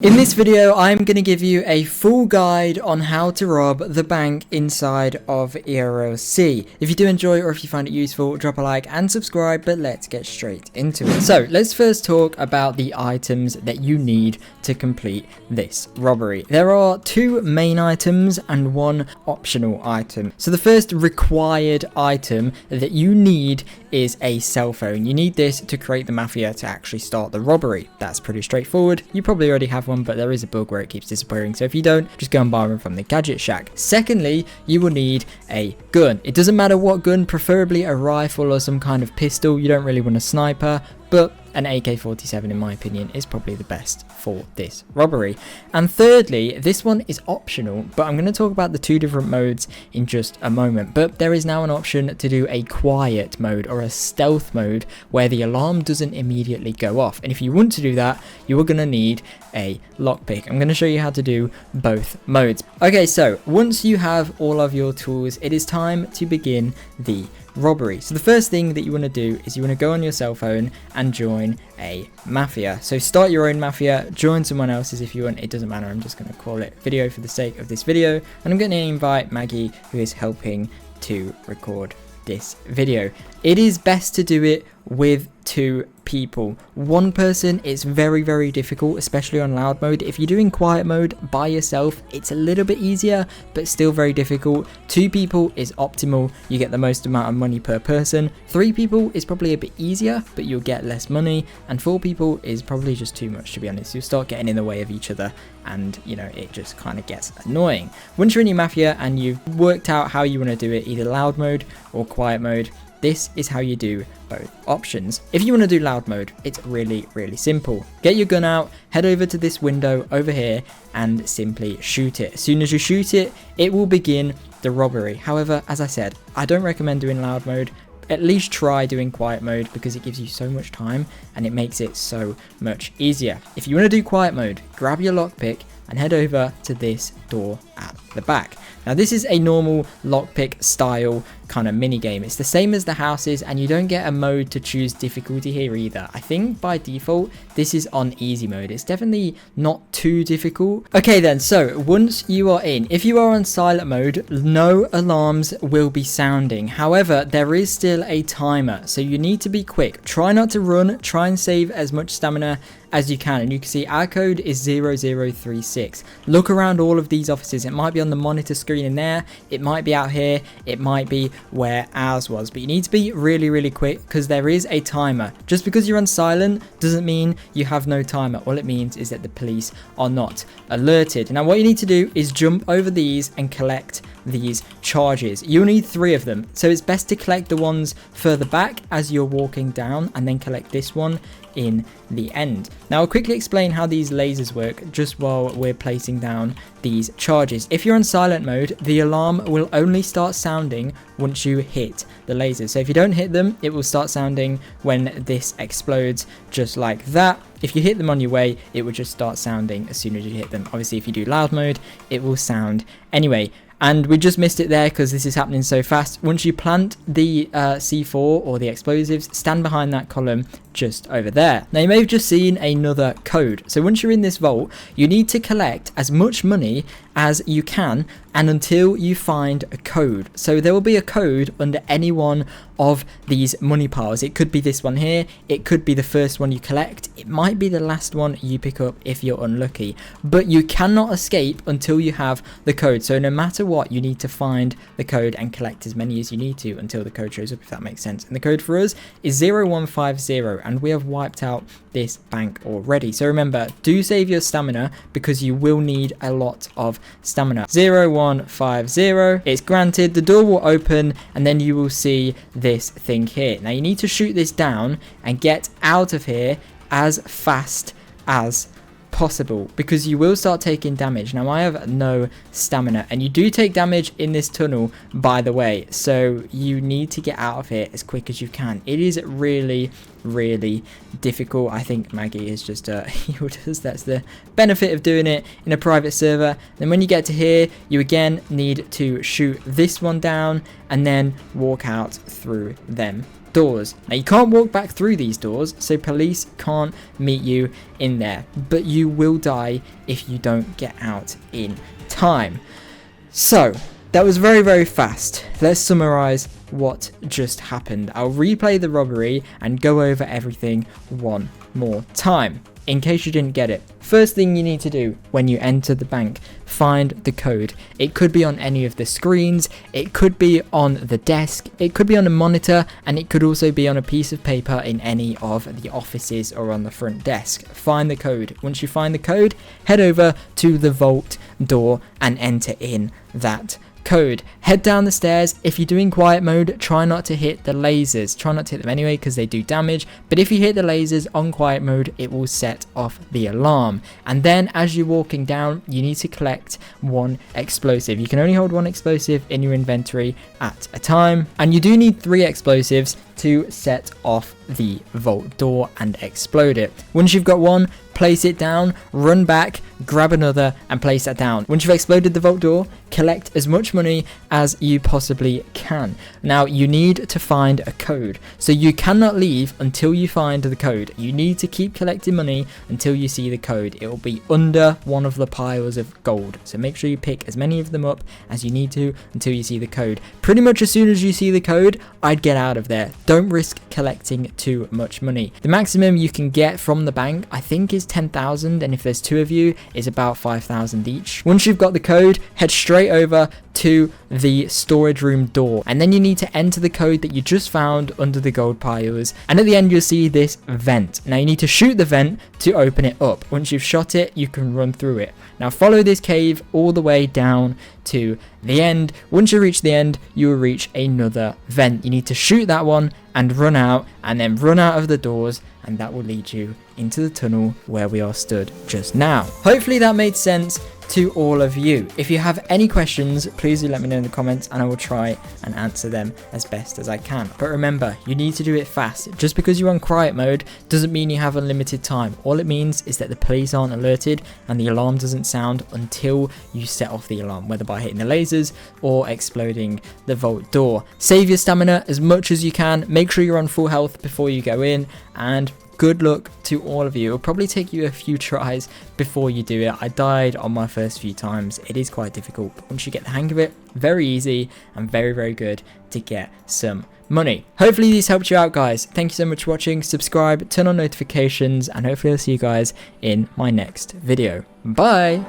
In this video, I'm going to give you a full guide on how to rob the bank inside of ERLC. If you do enjoy or if you find it useful, drop a like and subscribe, but let's get straight into it. So let's first talk about the items that you need to complete this robbery. There are two main items and one optional item. So the first required item that you need is a cell phone. You need this to create the mafia to actually start the robbery. That's pretty straightforward. You probably already have one, but there is a bug where it keeps disappearing, so if you don't, just go and buy one from the gadget shack. Secondly, you will need a gun. It doesn't matter what gun, preferably a rifle or some kind of pistol. You don't really want a sniper, but an AK-47 in my opinion is probably the best for this robbery. And thirdly, this one is optional, but I'm going to talk about the two different modes in just a moment. But there is now an option to do a quiet mode or a stealth mode where the alarm doesn't immediately go off. And if you want to do that, you are going to need a lockpick. I'm going to show you how to do both modes. Okay, so once you have all of your tools, it is time to begin the robbery. So the first thing that you want to do is you want to go on your cell phone and join a mafia. So start your own mafia, join someone else's if you want, it doesn't matter. I'm just going to call it video for the sake of this video, and I'm going to invite Maggie, who is helping to record this video. It is best to do it with two people. One person is very difficult, especially on loud mode. If you're doing quiet mode by yourself, it's a little bit easier, but still very difficult. Two people is optimal. You get the most amount of money per person. Three people is probably a bit easier, but you'll get less money. And four people is probably just too much, to be honest. You'll start getting in the way of each other, and you know, it just kind of gets annoying. Once you're in your mafia and you've worked out how you want to do it, either loud mode or quiet mode, this is how you do both options. If you want to do loud mode, it's really simple. Get your gun out, head over to this window over here and simply shoot it. As soon as you shoot it, it will begin the robbery. However, as I said, I don't recommend doing loud mode. At least try doing quiet mode because it gives you so much time and it makes it so much easier. If you want to do quiet mode, grab your lockpick and head over to this door at the back. Now this is a normal lockpick style kind of mini game. It's the same as the houses, and you don't get a mode to choose difficulty here either. I think by default this is on easy mode. It's definitely not too difficult. Okay then, so once you are in, if you are on silent mode, no alarms will be sounding. However, there is still a timer, so you need to be quick. Try not to run, try and save as much stamina as you can, and you can see our code is 0036. Look around all of these offices. It might be on the monitor screen in there, it might be out here, it might be where ours was, but you need to be really quick because there is a timer. Just because you're on silent doesn't mean you have no timer. All it means is that the police are not alerted. Now what you need to do is jump over these and collect these charges. You'll need 3 of them, so it's best to collect the ones further back as you're walking down and then collect this one in the end. Now I'll quickly explain how these lasers work just while we're placing down these charges. If you're on silent mode, the alarm will only start sounding once you hit the lasers. So if you don't hit them, it will start sounding when this explodes, just like that. If you hit them on your way, it will just start sounding as soon as you hit them. Obviously if you do loud mode, it will sound anyway. And we just missed it there because this is happening so fast. Once you plant the C4 or the explosives, stand behind that column just over there. Now you may have just seen another code. So once you're in this vault, you need to collect as much money as you can and until you find a code. So there will be a code under any one of these money piles. It could be this one here, it could be the first one you collect, it might be the last one you pick up if you're unlucky, but you cannot escape until you have the code. So no matter what, you need to find the code and collect as many as you need to until the code shows up, if that makes sense. And the code for us is 0150, and we have wiped out this bank already. So remember, do save your stamina because you will need a lot of stamina. 0150, it's granted, the door will open and then you will see this thing here. Now you need to shoot this down and get out of here as fast as possible because you will start taking damage. Now I have no stamina and you do take damage in this tunnel, by the way, so you need to get out of here as quick as you can. It is really difficult. I think Maggie is just that's the benefit of doing it in a private server. Then when you get to here, you again need to shoot this one down and then walk out through them doors. Now you can't walk back through these doors, so police can't meet you in there, but you will die if you don't get out in time. So that was very, very fast. Let's summarize what just happened. I'll replay the robbery and go over everything one more time in case you didn't get it. First thing you need to do when you enter the bank, find the code. It could be on any of the screens, it could be on the desk, it could be on a monitor, and it could also be on a piece of paper in any of the offices or on the front desk. Find the code. Once you find the code, head over to the vault door and enter in that code. Head down the stairs. If you're doing quiet mode, try not to hit the lasers. Try not to hit them anyway because they do damage, but if you hit the lasers on quiet mode, it will set off the alarm. And then as you're walking down, you need to collect one explosive. You can only hold one explosive in your inventory at a time, and you do need 3 explosives to set off the vault door and explode it. Once you've got one, place it down, run back, grab another and place that down. Once you've exploded the vault door, collect as much money as you possibly can. Now you need to find a code, so you cannot leave until you find the code. You need to keep collecting money until you see the code. It will be under one of the piles of gold, so make sure you pick as many of them up as you need to until you see the code. Pretty much as soon as you see the code, I'd get out of there. Don't risk collecting too much money. The maximum you can get from the bank, I think, is 10,000, and if there's 2 of you, is about 5,000 each. Once you've got the code, head straight over to the storage room door, and then you need to enter the code that you just found under the gold piles, and at the end you'll see this vent. Now you need to shoot the vent to open it up. Once you've shot it, you can run through it. Now follow this cave all the way down to the end. Once you reach the end, you will reach another vent. You need to shoot that one and run out, and then run out of the doors, and that will lead you into the tunnel where we are stood just now. Hopefully that made sense to all of you. If you have any questions, please do let me know in the comments and I will try and answer them as best as I can. But remember, you need to do it fast. Just because you're on quiet mode doesn't mean you have unlimited time. All it means is that the police aren't alerted and the alarm doesn't sound until you set off the alarm, whether by hitting the lasers or exploding the vault door. Save your stamina as much as you can. Make sure you're on full health before you go in, and good luck to all of you. It'll probably take you a few tries before you do it. I died on my first few times. It is quite difficult, but once you get the hang of it, very easy and very, very good to get some money. Hopefully these helped you out, guys. Thank you so much for watching. Subscribe, turn on notifications, and hopefully I'll see you guys in my next video. Bye!